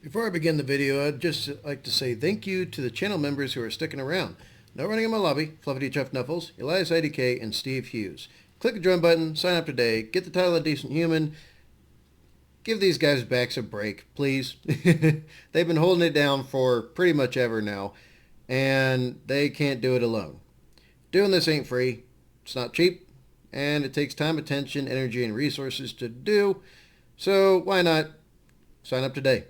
Before I begin the video, I'd just like to say thank you to the channel members who are sticking around. No Running in My Lobby, Fluffy Chuff Knuffles, Elias IDK, and Steve Hughes. Click the join button, sign up today, get the title of Decent Human. Give these guys' backs a break, please. They've been holding it down for pretty much ever now, and they can't do it alone. Doing this ain't free, it's not cheap, and it takes time, attention, energy, and resources to do, so why not sign up today?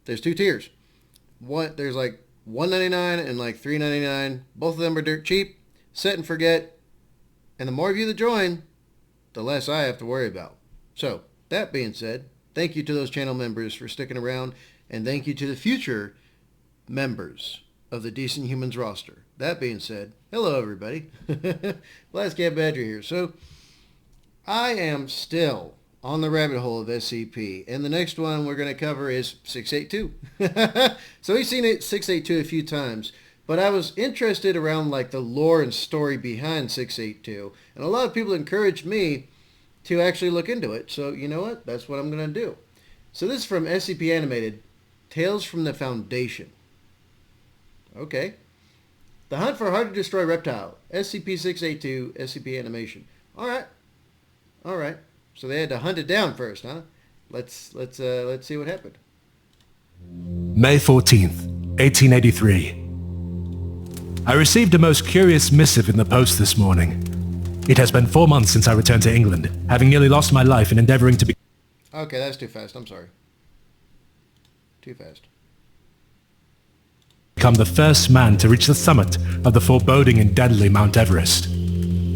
There's two tiers. There's like $1.99 and like $3.99. Both of them are dirt cheap, set and forget, and the more of you that join, the less I have to worry about. So, that being said, thank you to those channel members for sticking around, and thank you to the future members of the Decent Humans roster. That being said, hello everybody. Blastcapbadger here. So, I am still on the rabbit hole of SCP, and the next one we're going to cover is 682. So we've seen it 682 a few times, but I was interested around like the lore and story behind 682, and a lot of people encouraged me to actually look into it, so you know what? That's what I'm going to do. So this is from SCP Animated, Tales from the Foundation. Okay. The Hunt for Hard-to-Destroy Reptile, SCP-682, SCP Animation. Alright. Alright. So they had to hunt it down first, huh? Let's see what happened. May 14th, 1883. I received a most curious missive in the post this morning. It has been 4 months since I returned to England, having nearly lost my life in endeavoring to Okay, that's too fast. I'm sorry. Too fast. become the first man to reach the summit of the foreboding and deadly Mount Everest.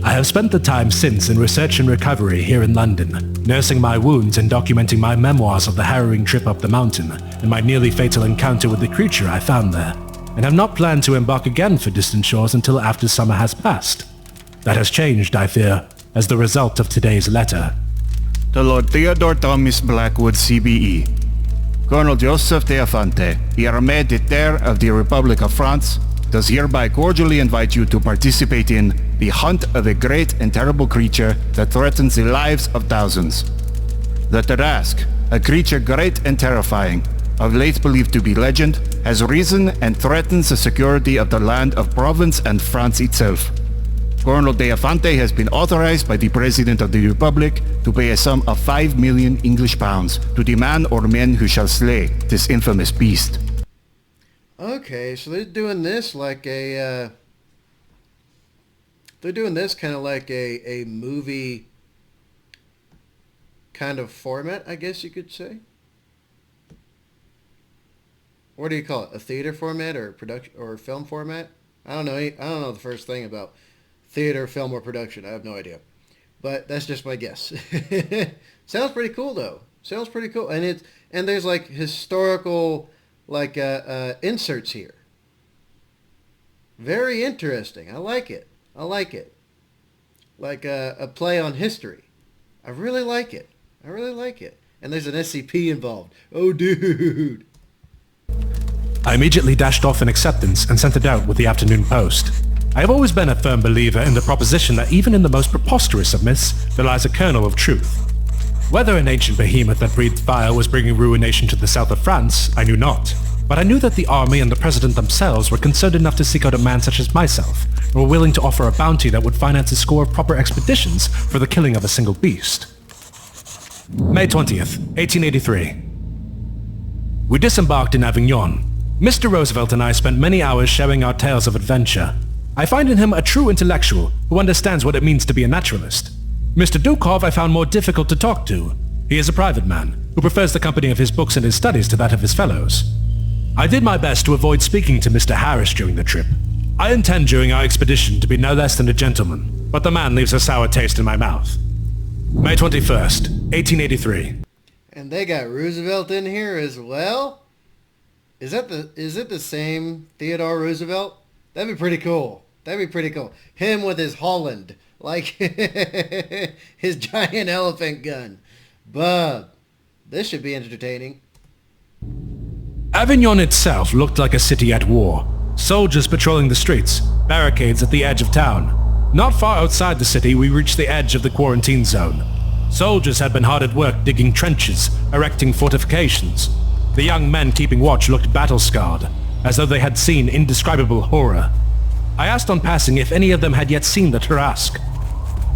I have spent the time since in research and recovery here in London, nursing my wounds and documenting my memoirs of the harrowing trip up the mountain and my nearly fatal encounter with the creature I found there, and have not planned to embark again for distant shores until after summer has passed. That has changed, I fear, as the result of today's letter. To Lord Theodore Thomas Blackwood, CBE. Colonel Joseph Deafante, Armée de Terre of the Republic of France, does hereby cordially invite you to participate in the hunt of a great and terrible creature that threatens the lives of thousands. The Tarrasque, a creature great and terrifying, of late believed to be legend, has risen and threatens the security of the land of Provence and France itself. Colonel Deafante has been authorized by the President of the Republic to pay a sum of 5 million English pounds to the man or men who shall slay this infamous beast. Okay, so they're doing this like a, they're doing this kind of like a movie kind of format, I guess you could say. What do you call it? A theater format or production or film format? I don't know. I don't know the first thing about theater, film, or production. I have no idea. But that's just my guess. Sounds pretty cool though. Sounds pretty cool. And there's like historical like inserts here. Very interesting. I like it. I like it. Like a play on history. I really like it. I really like it. And there's an SCP involved. Oh, dude. I immediately dashed off in acceptance and sent it out with the afternoon post. I have always been a firm believer in the proposition that even in the most preposterous of myths, there lies a kernel of truth. Whether an ancient behemoth that breathed fire was bringing ruination to the south of France, I knew not. But I knew that the army and the president themselves were concerned enough to seek out a man such as myself, and were willing to offer a bounty that would finance a score of proper expeditions for the killing of a single beast. May 20th, 1883. We disembarked in Avignon. Mr. Roosevelt and I spent many hours sharing our tales of adventure. I find in him a true intellectual who understands what it means to be a naturalist. Mr. Dukov I found more difficult to talk to. He is a private man, who prefers the company of his books and his studies to that of his fellows. I did my best to avoid speaking to Mr. Harris during the trip. I intend during our expedition to be no less than a gentleman, but the man leaves a sour taste in my mouth. May 21st, 1883. And they got Roosevelt in here as well? Is it the same Theodore Roosevelt? That'd be pretty cool. That'd be pretty cool. Him with his Holland. Like his giant elephant gun. Bub. This should be entertaining. Avignon itself looked like a city at war. Soldiers patrolling the streets, barricades at the edge of town. Not far outside the city, we reached the edge of the quarantine zone. Soldiers had been hard at work digging trenches, erecting fortifications. The young men keeping watch looked battle-scarred, as though they had seen indescribable horror. I asked on passing if any of them had yet seen the Tarrasque.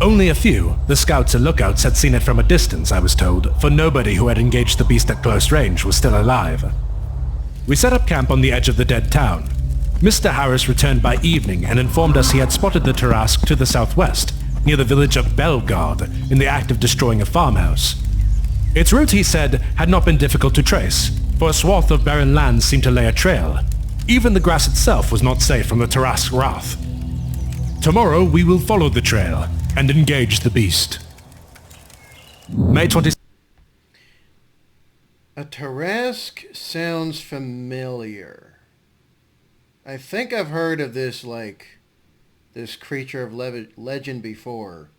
Only a few, the scouts and lookouts, had seen it from a distance, I was told, for nobody who had engaged the beast at close range was still alive. We set up camp on the edge of the dead town. Mr. Harris returned by evening and informed us he had spotted the Tarrasque to the southwest, near the village of Bellegarde, in the act of destroying a farmhouse. Its route, he said, had not been difficult to trace, for a swath of barren land seemed to lay a trail. Even the grass itself was not safe from the Tarrasque's wrath. Tomorrow we will follow the trail and engage the beast. May 20. A Tarrasque sounds familiar. I think I've heard of this, this creature of legend before.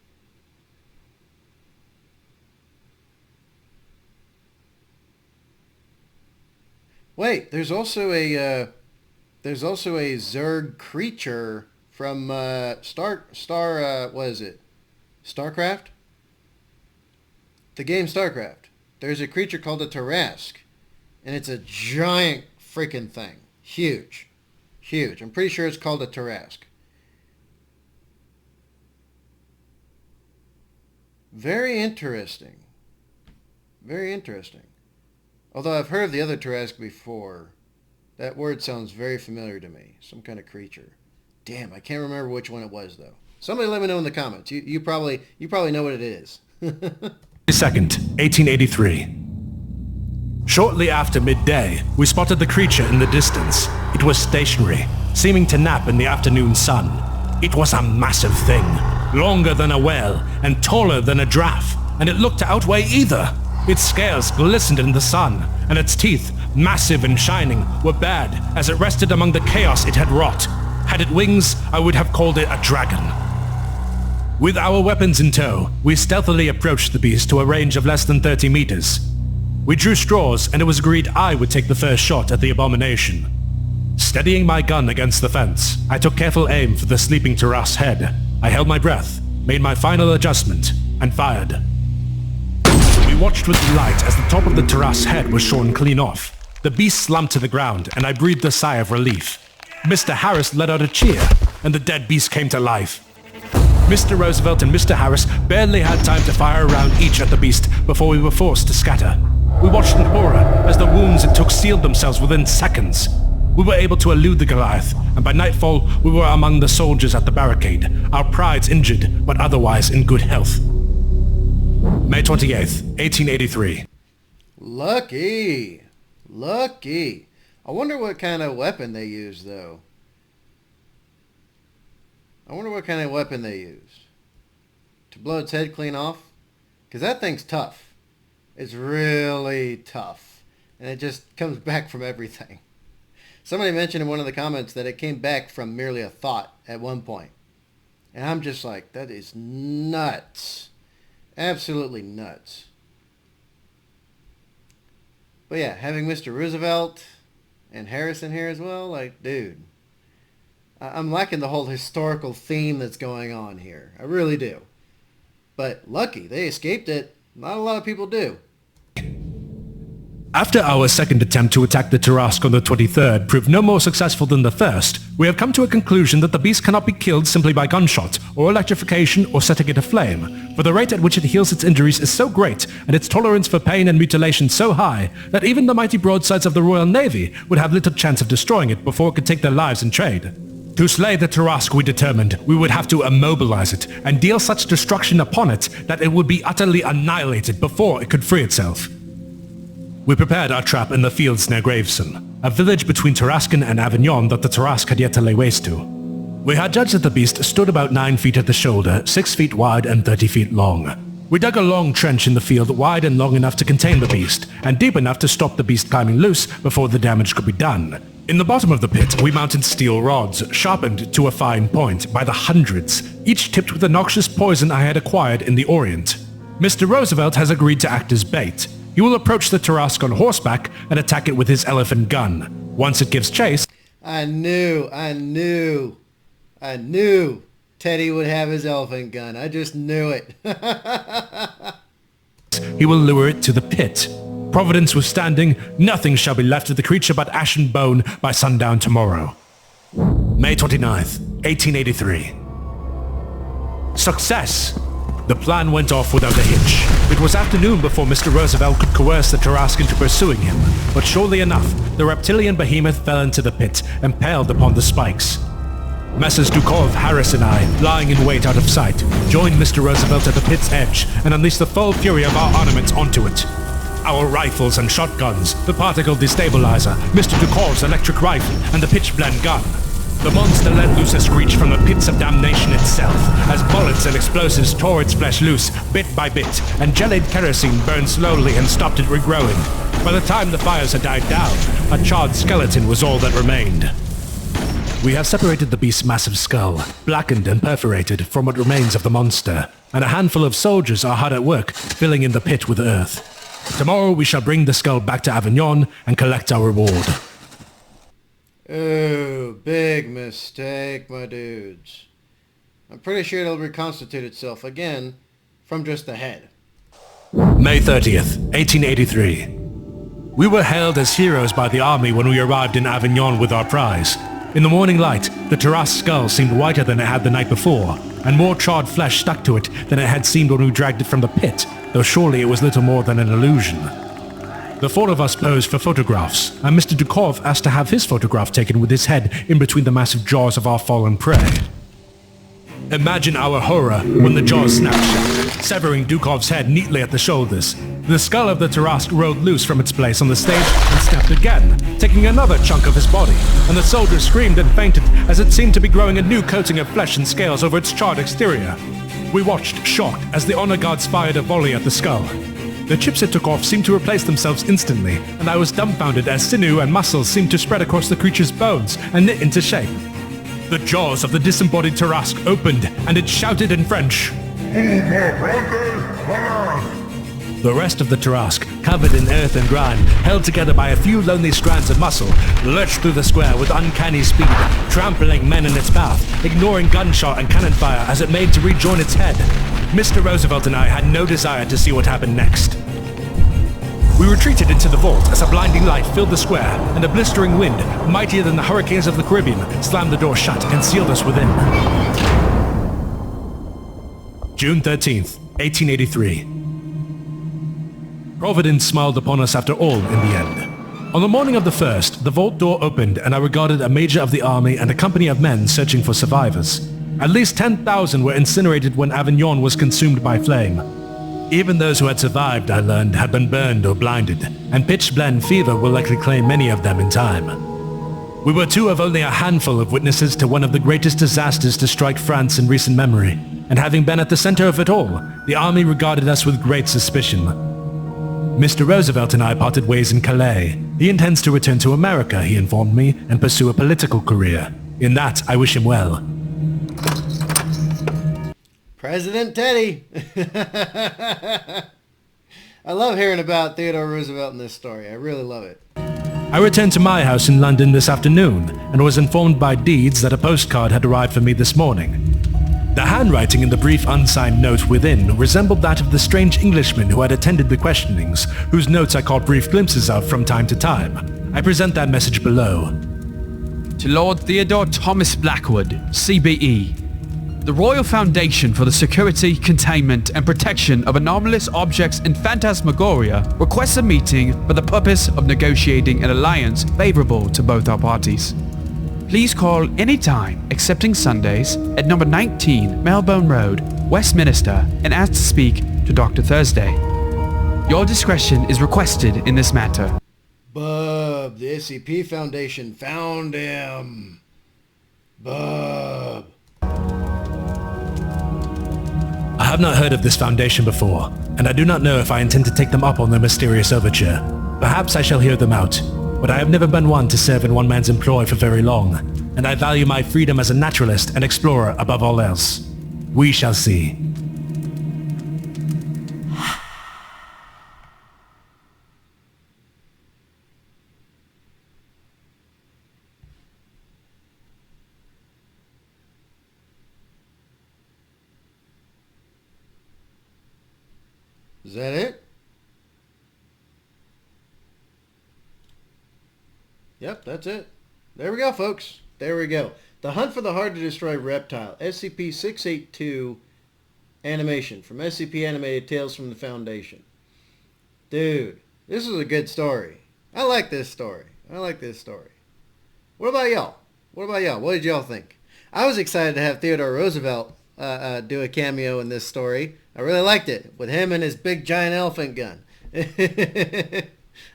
Wait, there's also a Zerg creature from what is it? StarCraft? The game StarCraft. There's a creature called a Tarrasque, and it's a giant freaking thing. Huge. Huge. I'm pretty sure it's called a Tarrasque. Very interesting. Very interesting. Although I've heard of the other Tarrasque before, that word sounds very familiar to me. Some kind of creature. Damn, I can't remember which one it was, though. Somebody let me know in the comments. You probably know what it is. 2nd, 1883. Shortly after midday, we spotted the creature in the distance. It was stationary, seeming to nap in the afternoon sun. It was a massive thing, longer than a whale and taller than a giraffe, and it looked to outweigh either. Its scales glistened in the sun, and its teeth, massive and shining, were bared as it rested among the chaos it had wrought. Had it wings, I would have called it a dragon. With our weapons in tow, we stealthily approached the beast to a range of less than 30 meters. We drew straws, and it was agreed I would take the first shot at the abomination. Steadying my gun against the fence, I took careful aim for the sleeping Tarrasque's head. I held my breath, made my final adjustment, and fired. We watched with delight as the top of the Tarrasque's head was shorn clean off. The beast slumped to the ground, and I breathed a sigh of relief. Mr. Harris let out a cheer, and the dead beast came to life. Mr. Roosevelt and Mr. Harris barely had time to fire a round each at the beast before we were forced to scatter. We watched in horror as the wounds it took sealed themselves within seconds. We were able to elude the Goliath, and by nightfall we were among the soldiers at the barricade, our prides injured but otherwise in good health. May 28th, 1883. Lucky. Lucky. I wonder what kind of weapon they used, though. I wonder what kind of weapon they used. To blow its head clean off? Because that thing's tough. It's really tough. And it just comes back from everything. Somebody mentioned in one of the comments that it came back from merely a thought at one point. And I'm just like, that is nuts. Absolutely nuts. But yeah, having Mr. Roosevelt and Harrison here as well, like, dude. I'm liking the whole historical theme that's going on here. I really do. But lucky, they escaped it. Not a lot of people do. After our second attempt to attack the Tarrasque on the 23rd proved no more successful than the first, we have come to a conclusion that the beast cannot be killed simply by gunshot, or electrification, or setting it aflame, for the rate at which it heals its injuries is so great, and its tolerance for pain and mutilation so high, that even the mighty broadsides of the Royal Navy would have little chance of destroying it before it could take their lives in trade. To slay the Tarrasque, we determined, we would have to immobilize it, and deal such destruction upon it that it would be utterly annihilated before it could free itself. We prepared our trap in the fields near Gravesend, a village between Tarascon and Avignon that the Tarrasque had yet to lay waste to. We had judged that the beast stood about 9 feet at the shoulder, 6 feet wide and 30 feet long. We dug a long trench in the field wide and long enough to contain the beast, and deep enough to stop the beast climbing loose before the damage could be done. In the bottom of the pit, we mounted steel rods, sharpened to a fine point, by the hundreds, each tipped with the noxious poison I had acquired in the Orient. Mr. Roosevelt has agreed to act as bait. He will approach the Tarrasque on horseback and attack it with his elephant gun. Once it gives chase, I knew Teddy would have his elephant gun. I just knew it. he will lure it to the pit. Providence withstanding, nothing shall be left of the creature but ash and bone by sundown tomorrow. May 29th, 1883. Success! The plan went off without a hitch. It was afternoon before Mr. Roosevelt could coerce the Tarrasque into pursuing him, but surely enough, the reptilian behemoth fell into the pit, impaled upon the spikes. Messrs. Dukov, Harris and I, lying in wait out of sight, joined Mr. Roosevelt at the pit's edge and unleashed the full fury of our armaments onto it. Our rifles and shotguns, the particle destabilizer, Mr. Dukov's electric rifle, and the pitch-blende gun. The monster let loose a screech from the pits of damnation itself, as bullets and explosives tore its flesh loose, bit by bit, and gelid kerosene burned slowly and stopped it regrowing. By the time the fires had died down, a charred skeleton was all that remained. We have separated the beast's massive skull, blackened and perforated, from what remains of the monster, and a handful of soldiers are hard at work, filling in the pit with earth. Tomorrow we shall bring the skull back to Avignon and collect our reward. Oh, big mistake, my dudes. I'm pretty sure it'll reconstitute itself again from just the head. May 30th, 1883. We were hailed as heroes by the army when we arrived in Avignon with our prize. In the morning light, the Tarrasque skull seemed whiter than it had the night before, and more charred flesh stuck to it than it had seemed when we dragged it from the pit, though surely it was little more than an illusion. The four of us posed for photographs, and Mr. Dukov asked to have his photograph taken with his head in between the massive jaws of our fallen prey. Imagine our horror when the jaws snapped shut, severing Dukov's head neatly at the shoulders. The skull of the Tarrasque rolled loose from its place on the stage and snapped again, taking another chunk of his body, and the soldier screamed and fainted as it seemed to be growing a new coating of flesh and scales over its charred exterior. We watched, shocked, as the honor guards fired a volley at the skull. The chips it took off seemed to replace themselves instantly, and I was dumbfounded as sinew and muscles seemed to spread across the creature's bones and knit into shape. The jaws of the disembodied Tarrasque opened, and it shouted in French. The rest of the Tarrasque, covered in earth and grime, held together by a few lonely strands of muscle, lurched through the square with uncanny speed, trampling men in its path, ignoring gunshot and cannon fire as it made to rejoin its head. Mr. Roosevelt and I had no desire to see what happened next. We retreated into the vault as a blinding light filled the square, and a blistering wind, mightier than the hurricanes of the Caribbean, slammed the door shut and sealed us within. June 13th, 1883. Providence smiled upon us after all in the end. On the morning of the 1st, the vault door opened and I regarded a major of the army and a company of men searching for survivors. At least 10,000 were incinerated when Avignon was consumed by flame. Even those who had survived, I learned, had been burned or blinded, and pitch-blende fever will likely claim many of them in time. We were two of only a handful of witnesses to one of the greatest disasters to strike France in recent memory, and having been at the center of it all, the army regarded us with great suspicion. Mr. Roosevelt and I parted ways in Calais. He intends to return to America, he informed me, and pursue a political career. In that, I wish him well. President Teddy! I love hearing about Theodore Roosevelt in this story. I really love it. I returned to my house in London this afternoon and was informed by Deeds that a postcard had arrived for me this morning. The handwriting in the brief unsigned note within resembled that of the strange Englishman who had attended the questionings, whose notes I caught brief glimpses of from time to time. I present that message below. To Lord Theodore Thomas Blackwood, CBE. The Royal Foundation for the Security, Containment and Protection of Anomalous Objects and Phantasmagoria requests a meeting for the purpose of negotiating an alliance favorable to both our parties. Please call anytime, excepting Sundays, at number 19 Melbourne Road, Westminster, and ask to speak to Dr. Thursday. Your discretion is requested in this matter. Bub, the SCP Foundation found him. Bub. I have not heard of this foundation before, and I do not know if I intend to take them up on their mysterious overture. Perhaps I shall hear them out, but I have never been one to serve in one man's employ for very long, and I value my freedom as a naturalist and explorer above all else. We shall see. Is that it? Yep, that's it. There we go, folks. There we go. The Hunt for the Hard-to-Destroy Reptile. SCP-682 animation from SCP Animated Tales from the Foundation. Dude, this is a good story. I like this story. What about y'all? What did y'all think? I was excited to have Theodore Roosevelt do a cameo in this story. I really liked it, with him and his big giant elephant gun. I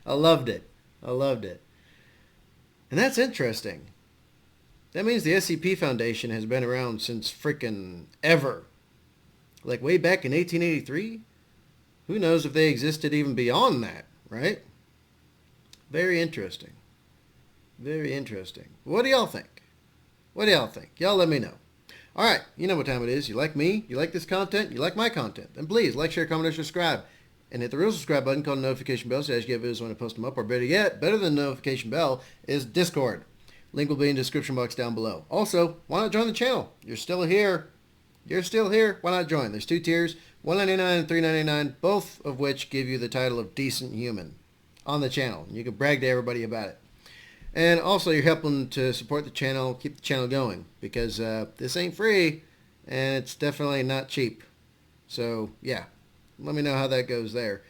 loved it. And that's interesting. That means the SCP Foundation has been around since frickin' ever. Like way back in 1883? Who knows if they existed even beyond that, right? Very interesting. What do y'all think? Y'all let me know. Alright, you know what time it is. You like me? You like this content? You like my content? Then please like, share, comment, or subscribe. And hit the real subscribe button called the notification bell so as you get videos when I post them up. Or better yet, better than the notification bell is Discord. Link will be in the description box down below. Also, why not join the channel? You're still here. Why not join? There's 2 tiers, $1.99 and $3.99, both of which give you the title of Decent Human on the channel. You can brag to everybody about it. And also, you're helping to support the channel, keep the channel going, because this ain't free, and it's definitely not cheap. So, yeah, let me know how that goes there.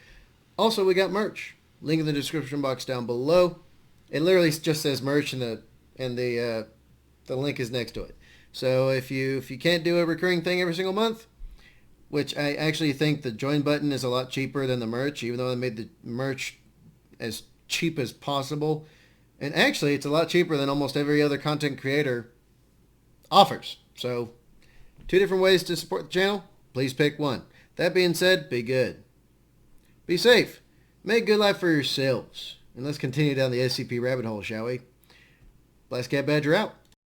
Also, we got merch. Link in the description box down below. It literally just says merch, and the link is next to it. So if you can't do a recurring thing every single month, which I actually think the join button is a lot cheaper than the merch, even though they made the merch as cheap as possible. And actually, it's a lot cheaper than almost every other content creator offers. So, 2 different ways to support the channel. Please pick one. That being said, be good. Be safe. Make good life for yourselves. And let's continue down the SCP rabbit hole, shall we? Blastcapbadger out.